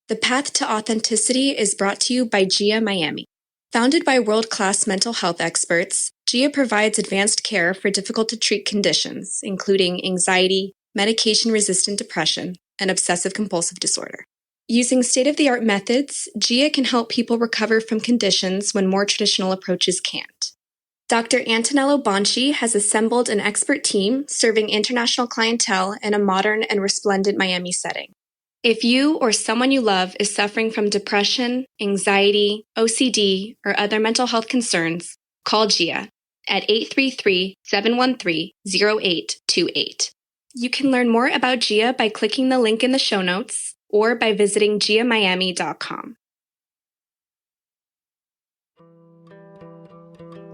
The Path to Authenticity is brought to you by GIA Miami. Founded by world-class mental health experts, GIA provides advanced care for difficult-to-treat conditions, including anxiety, medication-resistant depression, and obsessive-compulsive disorder. Using state-of-the-art methods, GIA can help people recover from conditions when more traditional approaches can't. Dr. Antonello Bonci has assembled an expert team serving international clientele in a modern and resplendent Miami setting. If you or someone you love is suffering from depression, anxiety, OCD, or other mental health concerns, call GIA at 833-713-0828. You can learn more about GIA by clicking the link in the show notes or by visiting giamiami.com.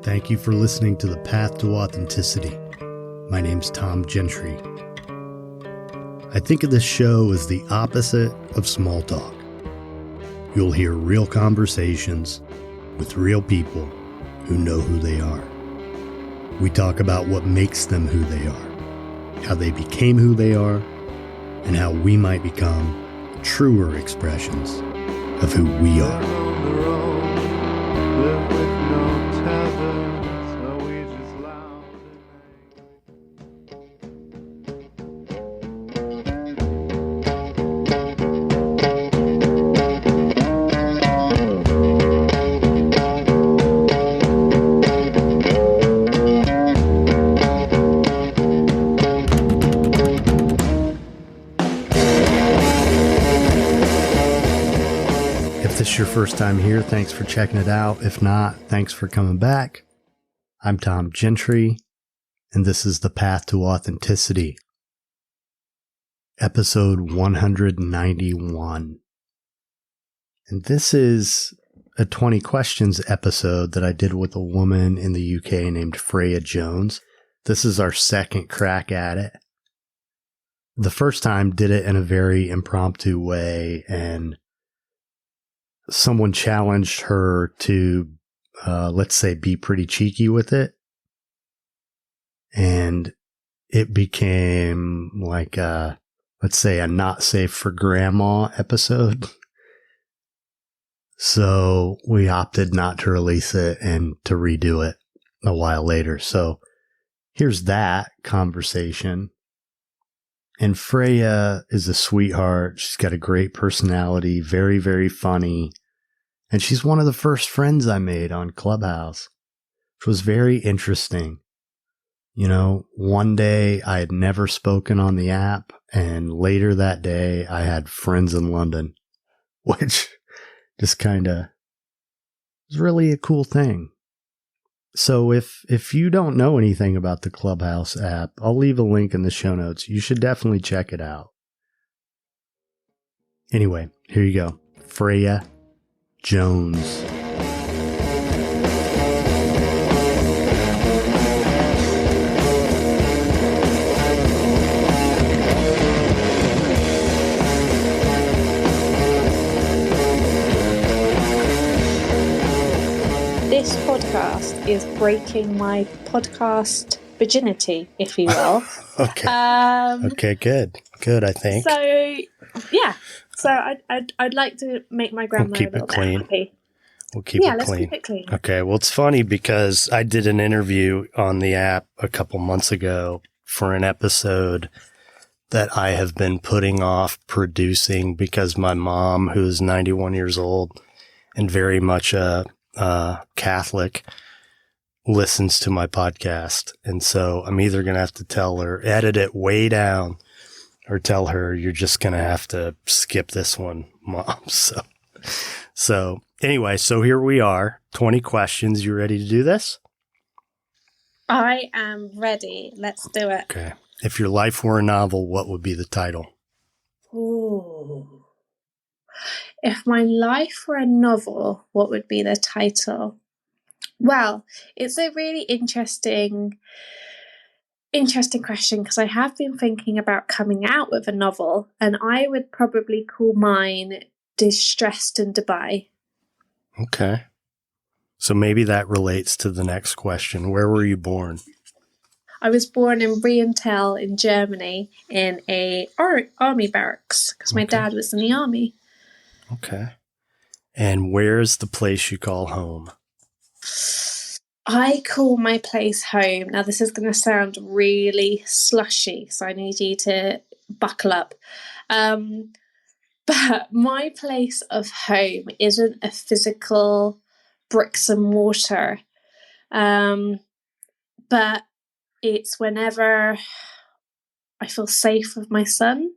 Thank you for listening to The Path to Authenticity. My name's Tom Gentry. I think of this show as the opposite of small talk. You'll hear real conversations with real people who know who they are. We talk about what makes them who they are, how they became who they are, and how we might become truer expressions of who we are. Your first time here, thanks for checking it out. If not, thanks for coming back. I'm Tom Gentry, and this is The Path to Authenticity, episode 191. And this is a 20 questions episode that I did with a woman in the UK named Freya Jones. This is our second crack at it. The first time did it in a very impromptu way, and someone challenged her to, let's say, be pretty cheeky with it. And it became like let's say, a not safe for grandma episode. So we opted not to release it and to redo it a while later. So here's that conversation. And Freya is a sweetheart. She's got a great personality, very, very funny. And she's one of the first friends I made on Clubhouse, which was very interesting. You know, one day I had never spoken on the app, and later that day I had friends in London, which just kind of was really a cool thing. So if you don't know anything about the Clubhouse app, I'll leave a link in the show notes. You should definitely check it out. Anyway, here you go. Freya Jones. This podcast is breaking my podcast virginity, if you will. Okay. Okay, good, I think. So, yeah. So I'd like to make my grandma a little bit happy. We'll keep it clean. Let's keep it clean. Okay. Well, it's funny because I did an interview on the app a couple months ago for an episode that I have been putting off producing because my mom, who is 91 years old and very much a Catholic, listens to my podcast. And so I'm either going to have to tell her, edit it way down, or tell her, you're just going to have to skip this one, Mom. So anyway, so here we are, 20 questions. You ready to do this? I am ready. Let's do it. Okay. If your life were a novel, what would be the title? Ooh. If my life were a novel, what would be the title? Well, it's a really interesting question, because I have been thinking about coming out with a novel, and I would probably call mine Distressed in Dubai. Okay. So maybe that relates to the next question. Where were you born? I was born in Rientel in Germany in a army barracks, because my dad was in the army. Okay. And where's the place you call home? I call my place home. Now, this is going to sound really slushy, so I need you to buckle up. But my place of home isn't a physical bricks and mortar, but it's whenever I feel safe with my son.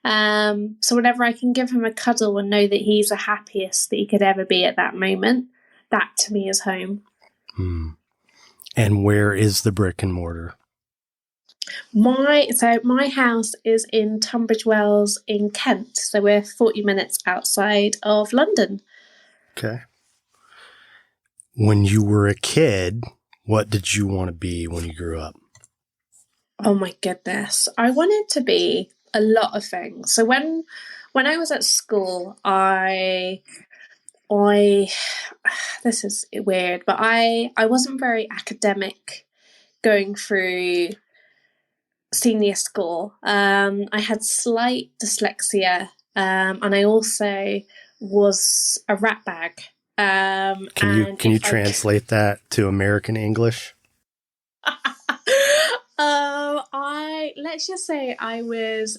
So whenever I can give him a cuddle and know that he's the happiest that he could ever be at that moment, that to me is home. And where is the brick and mortar? My house is in Tunbridge Wells in Kent. So we're 40 minutes outside of London. Okay. When you were a kid, what did you want to be when you grew up? Oh my goodness. I wanted to be a lot of things. So when I was at school, I this is weird, but I wasn't very academic going through senior school. I had slight dyslexia, and I also was a rat bag. Can you translate that to American English? Let's just say I was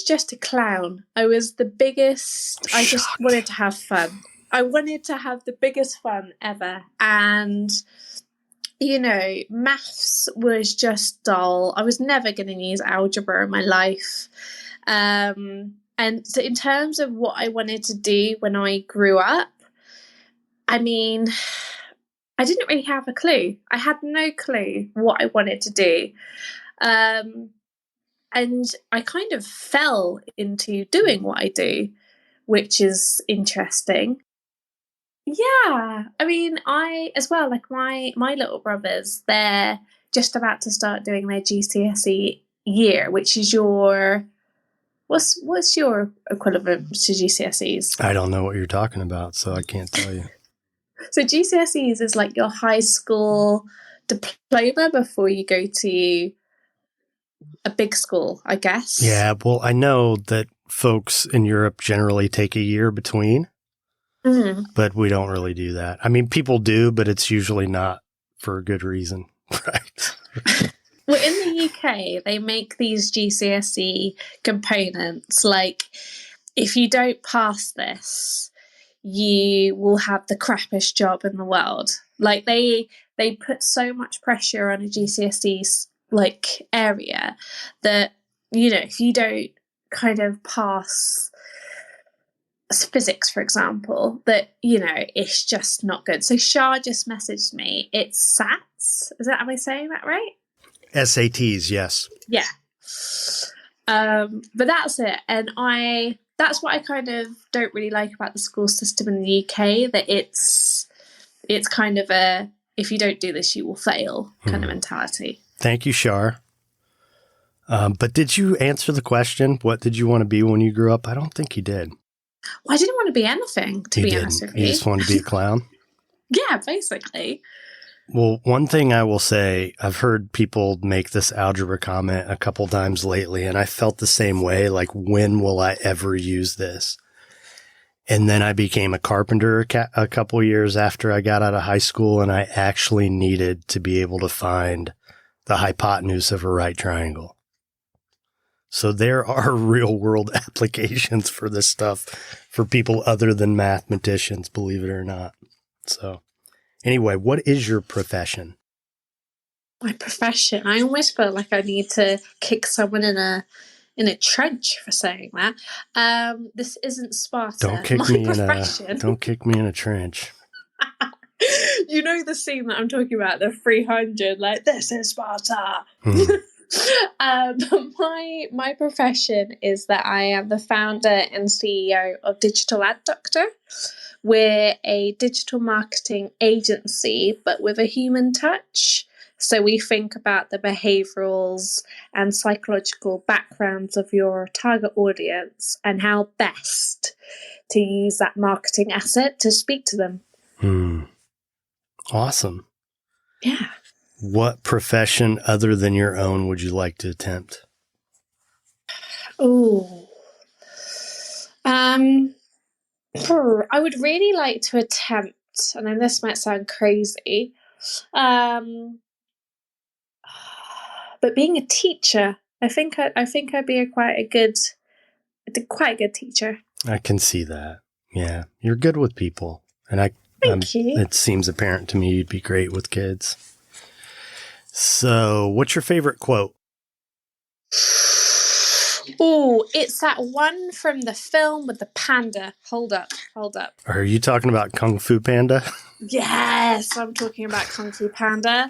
just a clown. I was the biggest. I just wanted to have fun. I wanted to have the biggest fun ever. And, maths was just dull. I was never going to use algebra in my life. And so in terms of what I wanted to do when I grew up, I mean, I didn't really have a clue. I had no clue what I wanted to do. And I kind of fell into doing what I do, which is interesting. Yeah. I mean, I, as well, like my little brothers, they're just about to start doing their GCSE year, which is your, what's your equivalent to GCSEs? I don't know what you're talking about, so I can't tell you. So GCSEs is like your high school diploma before you go to a big school, I guess. Yeah, well, I know that folks in Europe generally take a year between, but we don't really do that. I mean, people do, but it's usually not for a good reason, right? Well, in the UK, they make these GCSE components like, if you don't pass this, you will have the crappiest job in the world. Like they put so much pressure on a GCSE like area that, if you don't kind of pass physics, for example, that, it's just not good. So Shah just messaged me. It's SATs. Am I saying that right? SATs, yes. Yeah. But that's it. And that's what I kind of don't really like about the school system in the UK, that it's kind of a, if you don't do this, you will fail kind of mentality. Thank you, Shar. But did you answer the question? What did you want to be when you grew up? I don't think you did. Well, I didn't want to be anything, to be honest with you. You just wanted to be a clown? Yeah, basically. Well, one thing I will say, I've heard people make this algebra comment a couple times lately, and I felt the same way, like, when will I ever use this? And then I became a carpenter a couple years after I got out of high school, and I actually needed to be able to find the hypotenuse of a right triangle. So there are real world applications for this stuff for people other than mathematicians, believe it or not. So anyway, what is your profession? My profession? I almost feel like I need to kick someone in a trench for saying that. This isn't Sparta. Don't kick me in a trench. You know the scene that I'm talking about, the 300, like, this is Sparta. My profession is that I am the founder and CEO of Digital Ad Doctor. We're a digital marketing agency, but with a human touch. So we think about the behaviorals and psychological backgrounds of your target audience and how best to use that marketing asset to speak to them. Awesome. Yeah. What profession other than your own would you like to attempt? Oh. I would really like to attempt, and then this might sound crazy, but being a teacher, I think I'd be quite a good teacher. I can see that. Yeah, you're good with people, and Thank you. It seems apparent to me you'd be great with kids. So, what's your favorite quote? Oh, it's that one from the film with the panda. Hold up. Are you talking about Kung Fu Panda? Yes, I'm talking about Kung Fu Panda.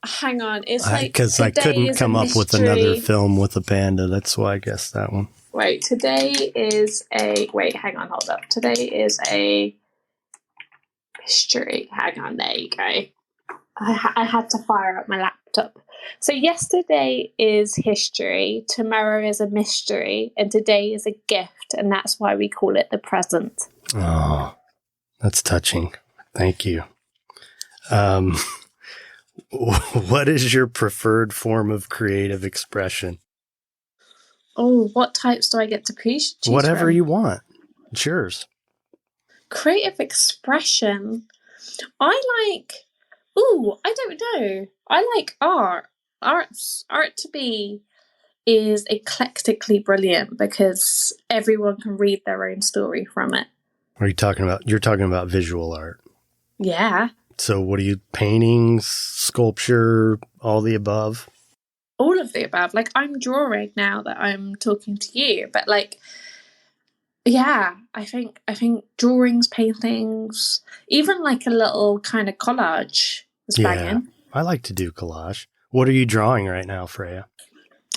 Hang on, it's like because I couldn't come up with another film with a panda. That's why I guessed that one. Wait, hang on, hold up. Today is a mystery. Hang on, there you go. I had to fire up my laptop. So yesterday is history, tomorrow is a mystery, and today is a gift, and that's why we call it the present. Oh, that's touching. Thank you. What is your preferred form of creative expression? Oh, what types do I get to choose Whatever from? you want. It's yours. Creative expression. I don't know. I like art. Art to me is eclectically brilliant because everyone can read their own story from it. Are you talking about? You're talking about visual art. Yeah. So what are you, paintings, sculpture, all the above? All of the above. Like, I'm drawing now that I'm talking to you, but like, yeah, I think drawings, paintings, even like a little kind of collage is banging. I like to do collage. What are you drawing right now, Freya?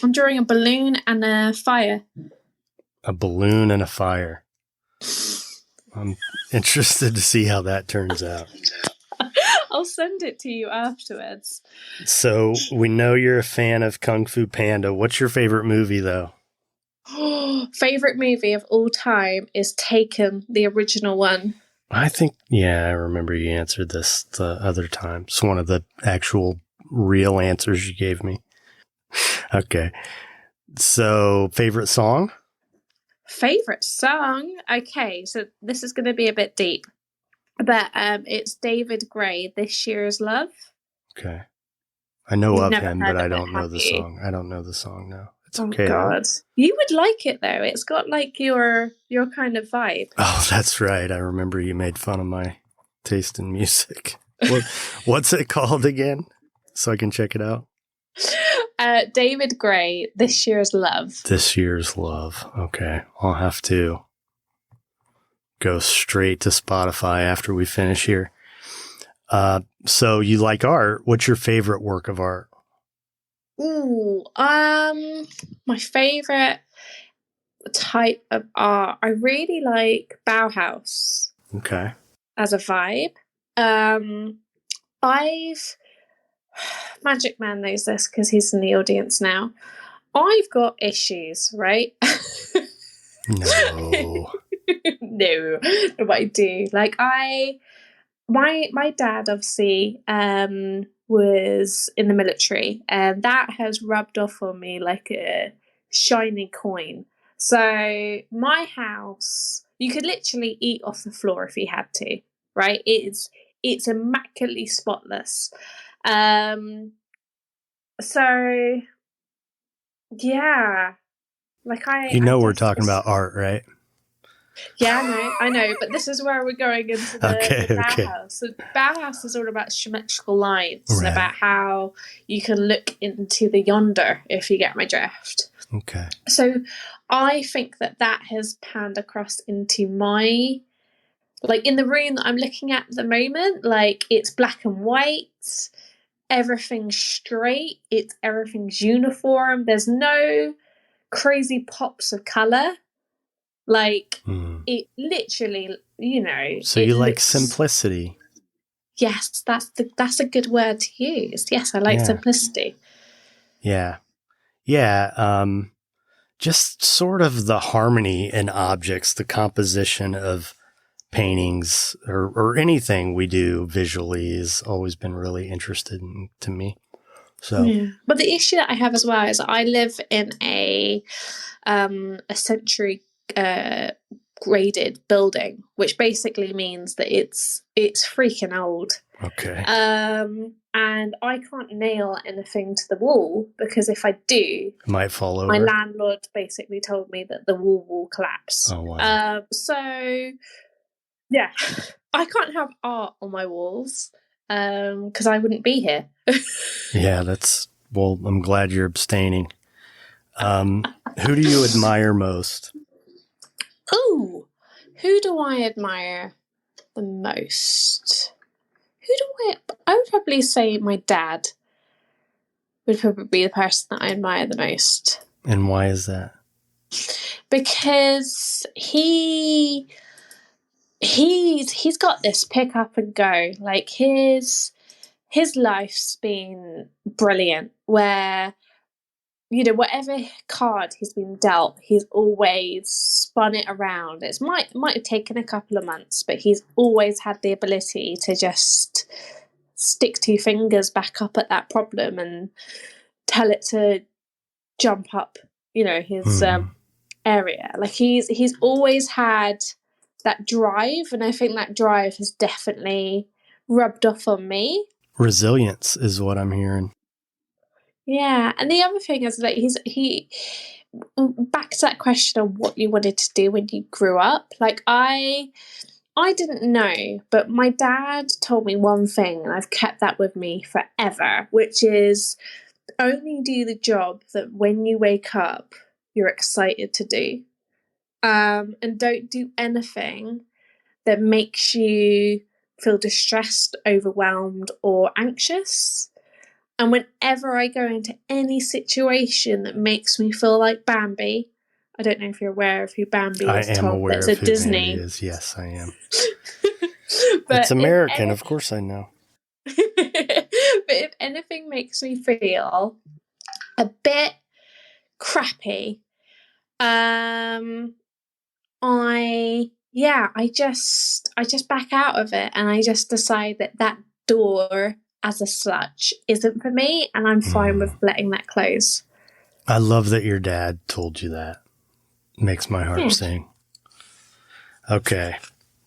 I'm drawing a balloon and a fire. A balloon and a fire. I'm interested to see how that turns out. I'll send it to you afterwards. So we know you're a fan of Kung Fu Panda. What's your favorite movie, though? Favorite movie of all time is Taken, the original one. I think, I remember you answered this the other time. It's one of the actual real answers you gave me. Okay. So, favorite song? Favorite song? Okay, so this is going to be a bit deep. But it's David Gray, This Year's Love. Okay. I know You've of never him, heard but I of it, don't know have the you? song. I don't know the song, no. It's Oh, okay. God. You would like it, though. It's got like your kind of vibe. Oh, that's right. I remember you made fun of my taste in music. What's it called again? So I can check it out. David Gray, This Year's Love. This Year's Love. Okay. I'll have to go straight to Spotify after we finish here. So you like art. What's your favorite work of art? Ooh, my favorite type of art. I really like Bauhaus. Okay. As a vibe. Magic Man knows this because he's in the audience now. I've got issues, right? No. No, but I do. Like my dad obviously was in the military, and that has rubbed off on me like a shiny coin. So my house, you could literally eat off the floor if you had to, right? It's immaculately spotless. So yeah, like we're talking about art, right? Yeah, I know, but this is where we're going into the Bauhaus. So Bauhaus is all about symmetrical lines, right. About how you can look into the yonder, if you get my drift. Okay. So I think that has panned across into my, like, in the room that I'm looking at the moment, like, it's black and white, everything's straight, everything's uniform, there's no crazy pops of colour. Like, it literally, So you like simplicity. Yes, that's a good word to use. Yes, I like simplicity. Yeah. Yeah. Just sort of the harmony in objects, the composition of paintings or anything we do visually has always been really interesting to me. So, yeah. But the issue that I have as well is I live in a century graded building, which basically means that it's freaking old. okay. And I can't nail anything to the wall because if I do, It might fall over. my landlord basically told me that the wall will collapse. Oh, wow. So yeah, I can't have art on my walls because I wouldn't be here. Yeah, well, I'm glad you're abstaining. Who do you admire most? Ooh, who do I admire the most? I would probably say my dad would probably be the person that I admire the most. And why is that? Because he's got this pick up and go. Like his life's been brilliant where, you know, whatever card he's been dealt, he's always spun it around. It might have taken a couple of months, but he's always had the ability to just stick two fingers back up at that problem and tell it to jump up, you know, his area. Like he's always had that drive, and I think that drive has definitely rubbed off on me. Resilience is what I'm hearing. Yeah, and the other thing is that he back to that question of what you wanted to do when you grew up. Like I didn't know, but my dad told me one thing, and I've kept that with me forever, which is only do the job that when you wake up you're excited to do, and don't do anything that makes you feel distressed, overwhelmed, or anxious. And whenever I go into any situation that makes me feel like Bambi, I don't know if you're aware of who Bambi is, I am Tom, aware but it's of a who Disney. Bambi is. Yes, I am. But it's American, of course I know. But if anything makes me feel a bit crappy, I just back out of it, and I just decide that door as a such isn't for me, and I'm fine with letting that close. I love that your dad told you that. Makes my heart sing. Okay.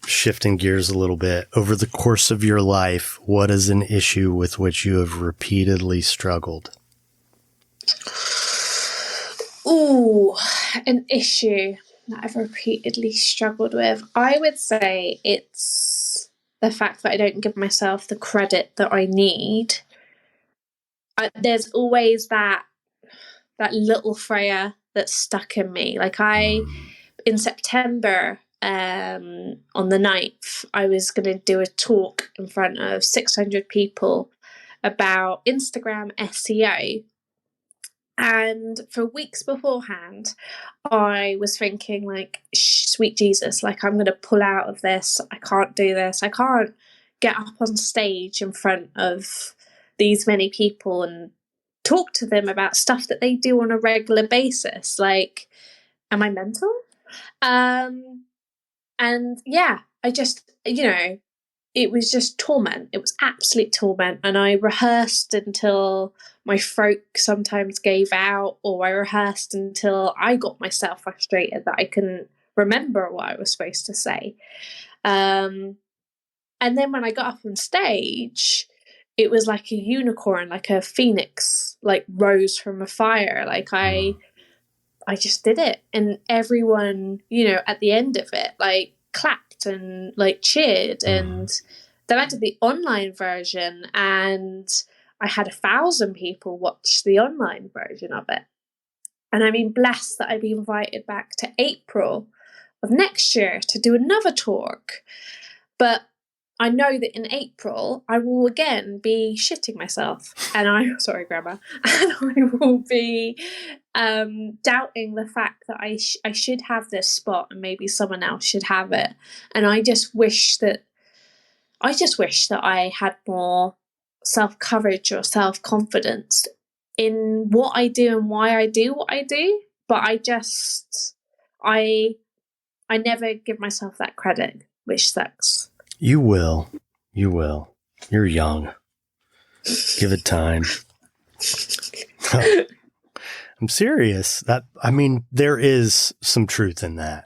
Shifting gears a little bit. Over the course of your life, what is an issue with which you have repeatedly struggled? Ooh, an issue that I've repeatedly struggled with. I would say it's the fact that I don't give myself the credit that I need. There's always that little Freya that's stuck in me. Like in September, on the 9th, I was going to do a talk in front of 600 people about Instagram SEO. And for weeks beforehand, I was thinking, like, sweet Jesus, like, I'm going to pull out of this. I can't do this. I can't get up on stage in front of these many people and talk to them about stuff that they do on a regular basis. Like, am I mental? And yeah, I just, you know, it was just torment. It was absolute torment. And I rehearsed until my throat sometimes gave out, or I rehearsed until I got myself frustrated that I couldn't remember what I was supposed to say. And then when I got up on stage, it was like a unicorn, like a phoenix, like rose from a fire. Like I just did it. And everyone, you know, at the end of it, like clapped and like cheered. And then I did the online version, and I had 1,000 people watch the online version of it. And I mean, blessed that I'd be invited back to April of next year to do another talk. But I know that in April I will again be shitting myself, and sorry, Grandma, and I will be doubting the fact that I should have this spot and maybe someone else should have it. And I just wish that I had more self-courage or self-confidence in what I do and why I do what I do. But I never give myself that credit, which sucks. You will. You're young. Give it time. I'm serious. There is some truth in that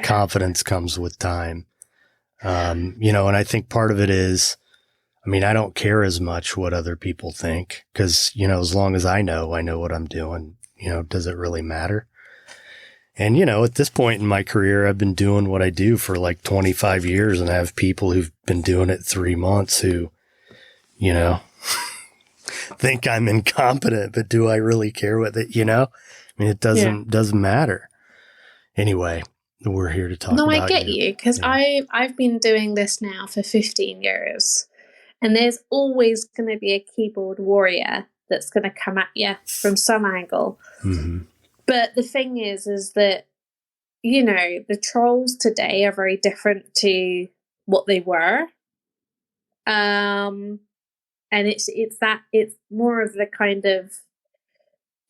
confidence comes with time. And I think part of it is, I don't care as much what other people think because, as long as I know what I'm doing, does it really matter? And, at this point in my career, I've been doing what I do for like 25 years and I have people who've been doing it 3 months who, think I'm incompetent, but do I really care what it, it doesn't matter. Anyway, we're here to talk about I get you because I've been doing this now for 15 years and there's always going to be a keyboard warrior that's going to come at you from some angle. Mm-hmm. But the thing is that, the trolls today are very different to what they were. And it's more of the kind of,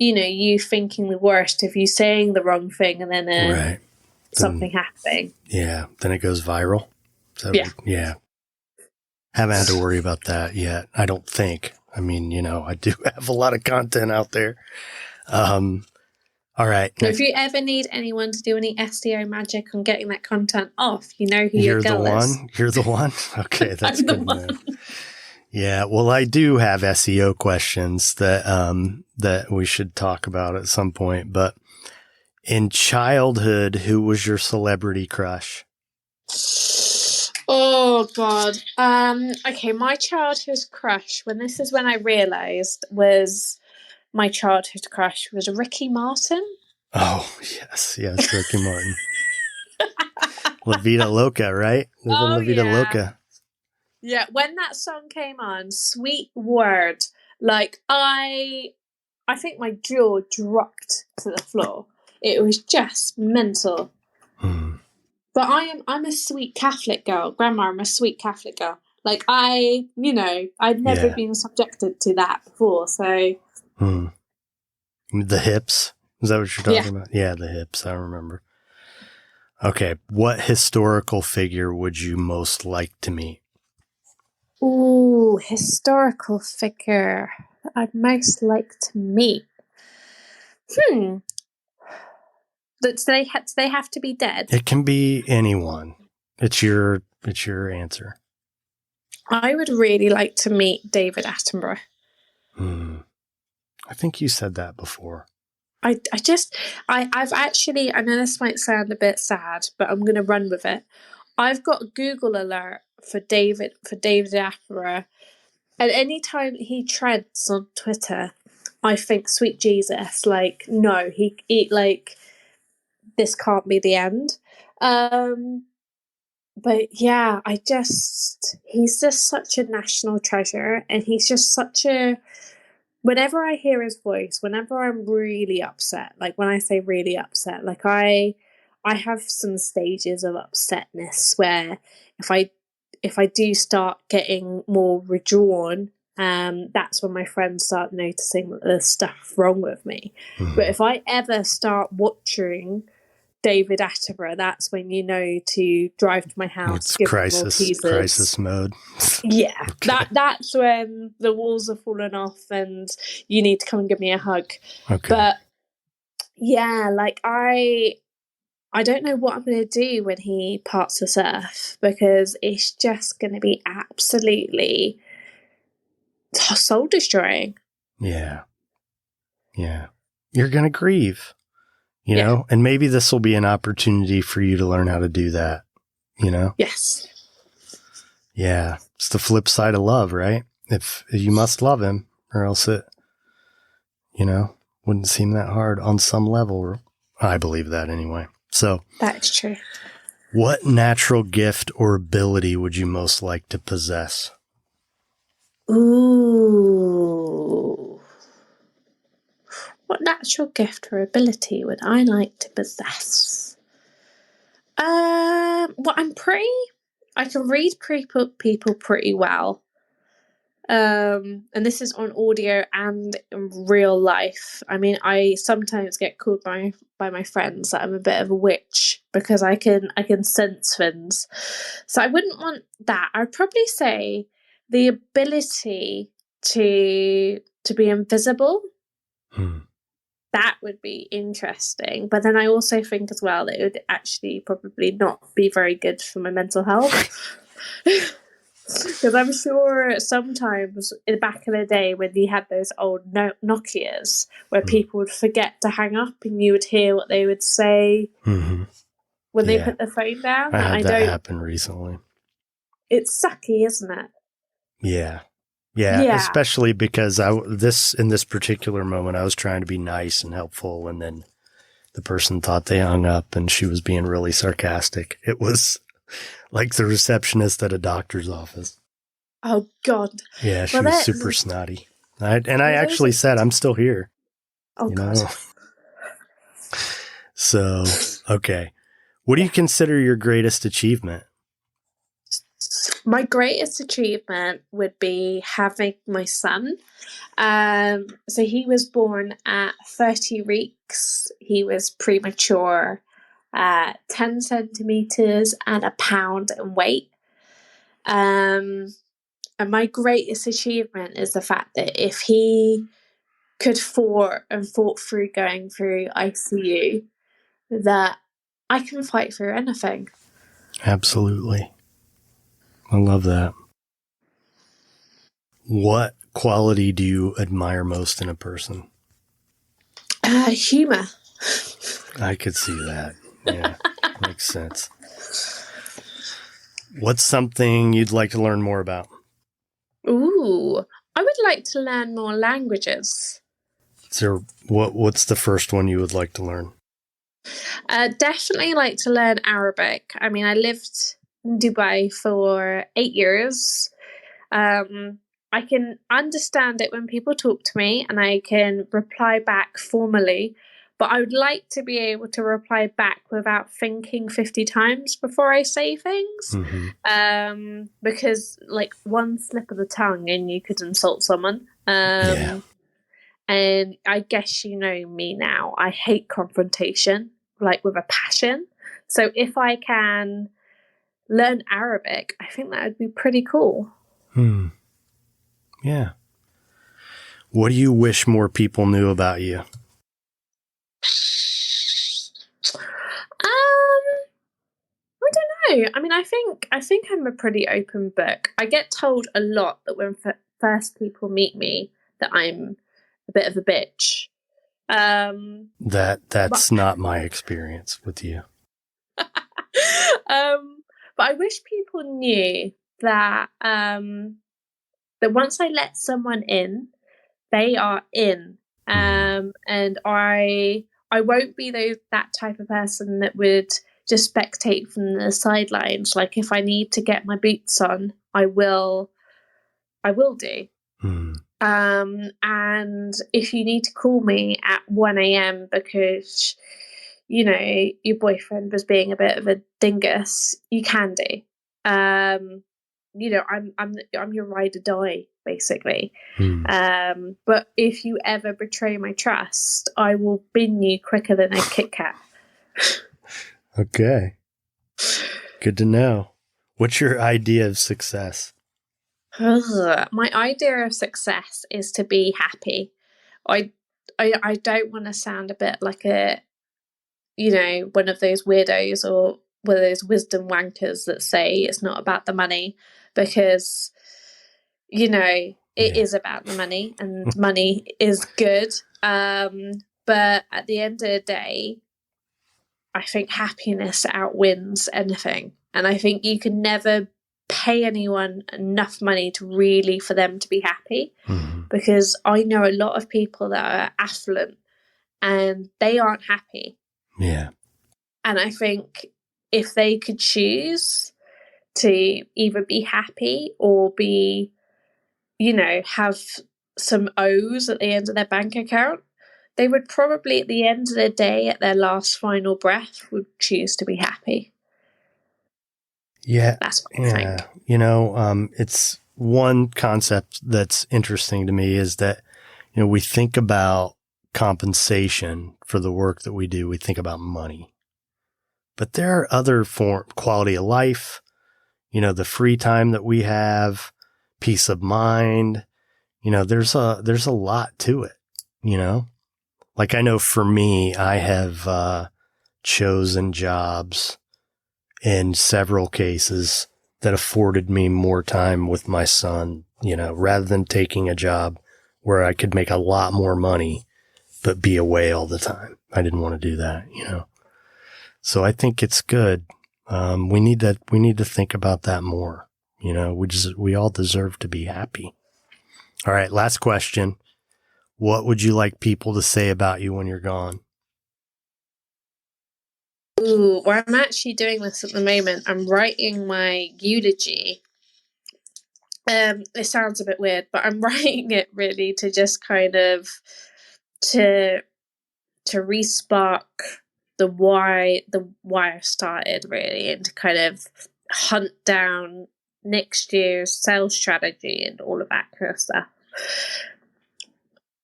you thinking the worst of you saying the wrong thing and then something happening. Yeah. Then it goes viral. So, yeah. Haven't had to worry about that yet. I don't think. I do have a lot of content out there. All right. Now, if you ever need anyone to do any SEO magic on getting that content off, you know who your girl is. You're the one? Okay, that's good. Yeah, well, I do have SEO questions that we should talk about at some point. But in childhood, who was your celebrity crush? Oh, God. Okay, my childhood crush, when I realised was my childhood crush was Ricky Martin. Oh, yes, Ricky Martin. La Vida Loca, right? La Vida Loca. Yeah, when that song came on, Sweet Word, like I think my jaw dropped to the floor. It was just mental. But I'm a sweet Catholic girl. Grandma, I'm a sweet Catholic girl. Like I'd never been subjected to that before, so. The hips? Is that what you're talking about? Yeah, the hips. I remember. Okay. What historical figure would you most like to meet? Ooh, historical figure I'd most like to meet. Do they have to be dead? It can be anyone. It's your answer. I would really like to meet David Attenborough. I think you said that before. I've actually, I know this might sound a bit sad, but I'm going to run with it. I've got a Google alert for David Attenborough, and anytime he treads on Twitter, I think, sweet Jesus, like, no, he like, this can't be the end. But yeah, he's just such a national treasure, and he's just such a. Whenever I hear his voice, whenever I'm really upset, like when I say really upset, like I have some stages of upsetness where if I do start getting more withdrawn, that's when my friends start noticing that there's stuff wrong with me. But if I ever start watching David Attenborough, that's when you know to drive to my house. It's crisis mode. Yeah, okay. That's when the walls are falling off and you need to come and give me a hug. Okay. But yeah, like I don't know what I'm going to do when he parts this earth, because it's just going to be absolutely soul destroying. Yeah. You're going to grieve. You know, and maybe this will be an opportunity for you to learn how to do that, Yes. Yeah. It's the flip side of love, right? If you must love him or else it, wouldn't seem that hard on some level. I believe that anyway. So that's true. What natural gift or ability would you most like to possess? Ooh. What natural gift or ability would I like to possess? I can read people pretty well. And this is on audio and in real life. I mean, I sometimes get called by my friends that I'm a bit of a witch because I can sense things. So I wouldn't want that. I'd probably say the ability to be invisible. Hmm. That would be interesting. But then I also think as well that it would actually probably not be very good for my mental health. Because I'm sure sometimes in the back of the day when you had those old Nokias where people would forget to hang up and you would hear what they would say when they put the phone down. I had that happen recently. It's sucky, isn't it? Yeah. Yeah, especially because in this particular moment, I was trying to be nice and helpful, and then the person thought they hung up, and she was being really sarcastic. It was like the receptionist at a doctor's office. Oh, God. Yeah, she was super snotty. I actually said, I'm still here. Oh, God. So, okay. What do you consider your greatest achievement? My greatest achievement would be having my son. So he was born at 30 weeks. He was premature, 10 centimeters and a pound in weight. And my greatest achievement is the fact that if he could fought through going through ICU, that I can fight through anything. Absolutely. I love that. What quality do you admire most in a person? Humor. I could see that. Yeah, makes sense. What's something you'd like to learn more about? Ooh, I would like to learn more languages. So what's the first one you would like to learn? Definitely like to learn Arabic. I mean, I lived in Dubai for 8 years. I can understand it when people talk to me and I can reply back formally, but I would like to be able to reply back without thinking 50 times before I say things. Because like one slip of the tongue and you could insult someone. And I guess you know me now. I hate confrontation, like with a passion. So if I can learn Arabic, I think that would be pretty cool. Yeah. What do you wish more people knew about you? I don't know. I mean, I think I'm a pretty open book. I get told a lot that when first people meet me that I'm a bit of a bitch. That's not my experience with you. But I wish people knew that that once I let someone in, they are in. And I won't be that type of person that would just spectate from the sidelines. Like if I need to get my boots on, I will do. And if you need to call me at 1 a.m. because you know your boyfriend was being a bit of a dingus, you can do. You know, I'm your ride or die, basically. But if you ever betray my trust, I will bin you quicker than a Kit Kat. Okay. Good to know. What's your idea of success? My idea of success is to be happy. I don't want to sound a bit like a, you know, one of those weirdos or one of those wisdom wankers that say it's not about the money, because, you know, it is about the money and money is good. But at the end of the day, I think happiness outwins anything. And I think you can never pay anyone enough money to really for them to be happy. Because I know a lot of people that are affluent and they aren't happy. Yeah. And I think if they could choose to either be happy or be, you know, have some O's at the end of their bank account, they would probably at the end of the day, at their last final breath, would choose to be happy. Yeah. That's what I think. You know, it's one concept that's interesting to me is that, you know, we think about compensation for the work that we do. We think about money, but there are other quality of life, you know, the free time that we have, peace of mind, you know, there's a lot to it, you know, like I know for me, I have, chosen jobs in several cases that afforded me more time with my son, you know, rather than taking a job where I could make a lot more money, but be away all the time. I didn't want to do that, you know? So I think it's good. We need to think about that more. You know, we all deserve to be happy. All right. Last question. What would you like people to say about you when you're gone? Ooh, well, I'm actually doing this at the moment. I'm writing my eulogy. It sounds a bit weird, but I'm writing it really to just kind of to re-spark the why I started, really, and to kind of hunt down next year's sales strategy and all of that kind of stuff.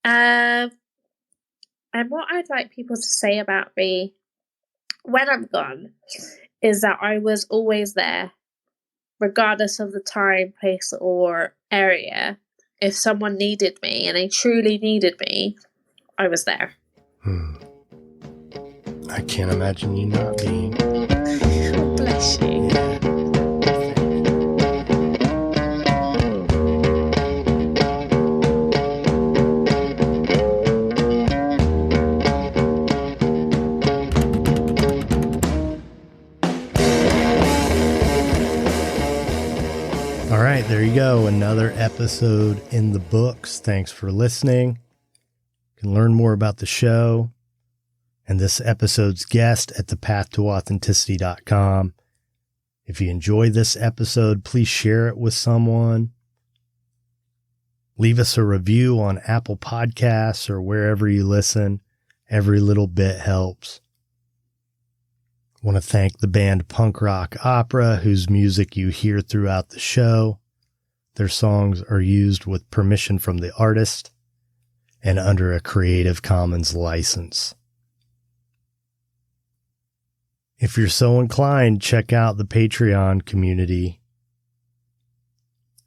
And what I'd like people to say about me when I'm gone is that I was always there, regardless of the time, place, or area. If someone needed me, and they truly needed me, I was there. I can't imagine you not being. Oh, bless you. All right, there you go. Another episode in the books. Thanks for listening. You can learn more about the show and this episode's guest at thepathtooauthenticity.com. If you enjoy this episode, please share it with someone. Leave us a review on Apple Podcasts or wherever you listen. Every little bit helps. I want to thank the band Punk Rock Opera, whose music you hear throughout the show. Their songs are used with permission from the artist and under a Creative Commons license. If you're so inclined, check out the Patreon community.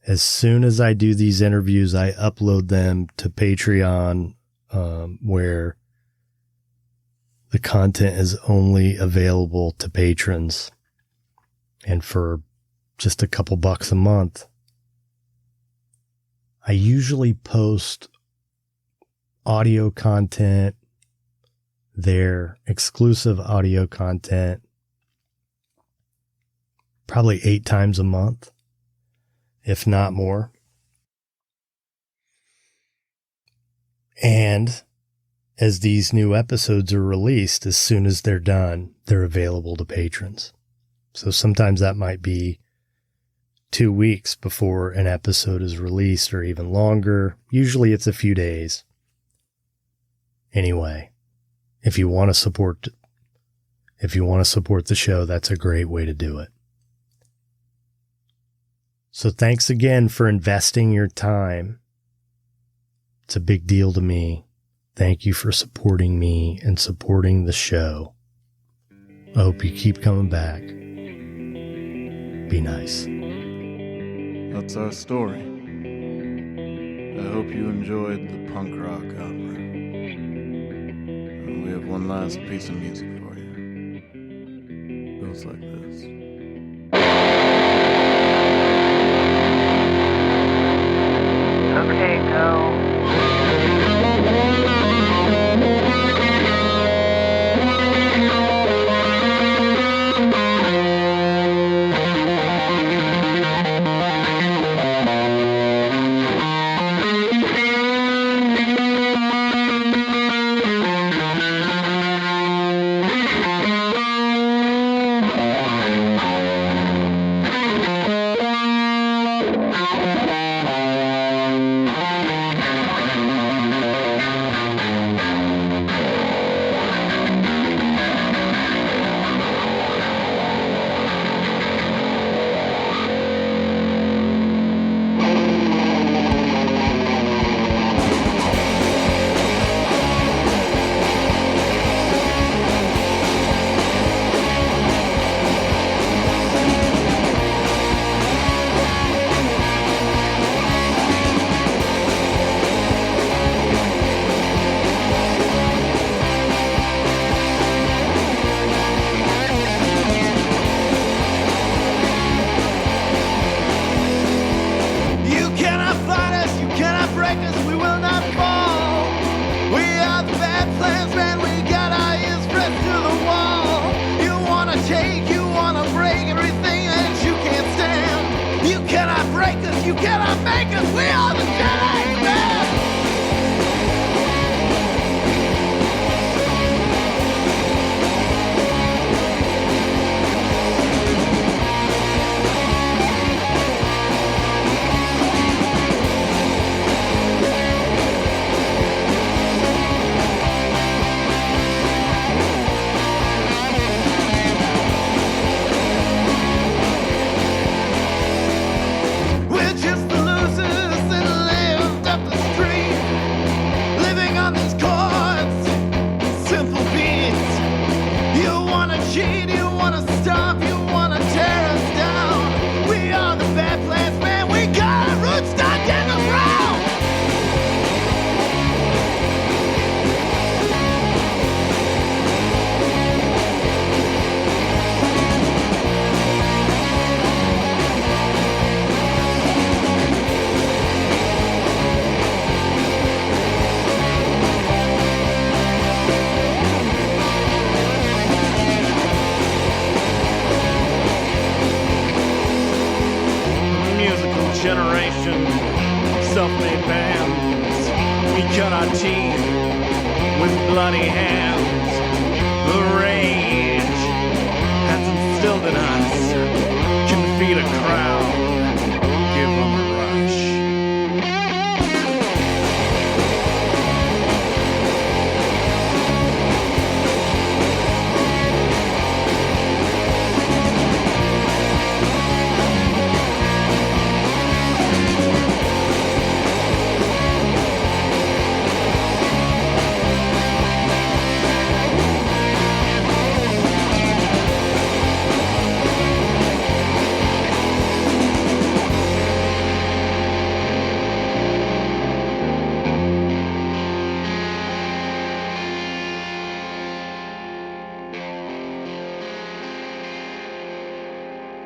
As soon as I do these interviews, I upload them to Patreon, where the content is only available to patrons. And for just a couple bucks a month, I usually post audio content, their exclusive audio content, probably 8 times a month, if not more. And as these new episodes are released, as soon as they're done, they're available to patrons. So sometimes that might be 2 weeks before an episode is released, or even longer. Usually it's a few days. Anyway, if you want to support the show, that's a great way to do it. So thanks again for investing your time. It's a big deal to me. Thank you for supporting me and supporting the show. I hope you keep coming back. Be nice. That's our story. I hope you enjoyed the punk rock opera. We have one last piece of music for you. It goes like this. Okay, go. You cannot make us. We are the Jedi, man. We're just the losers that lived up the street, living on these chords, simple beats. You wanna cheat, you wanna stop, you wanna tear us down. We are the bad plants, man. We got our roots stuck in the ground. Musical generation, self-made bands. We cut our teeth with bloody hands. The rage has instilled in us. Can feed a crowd, give them a rush.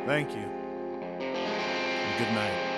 Thank you. And good night.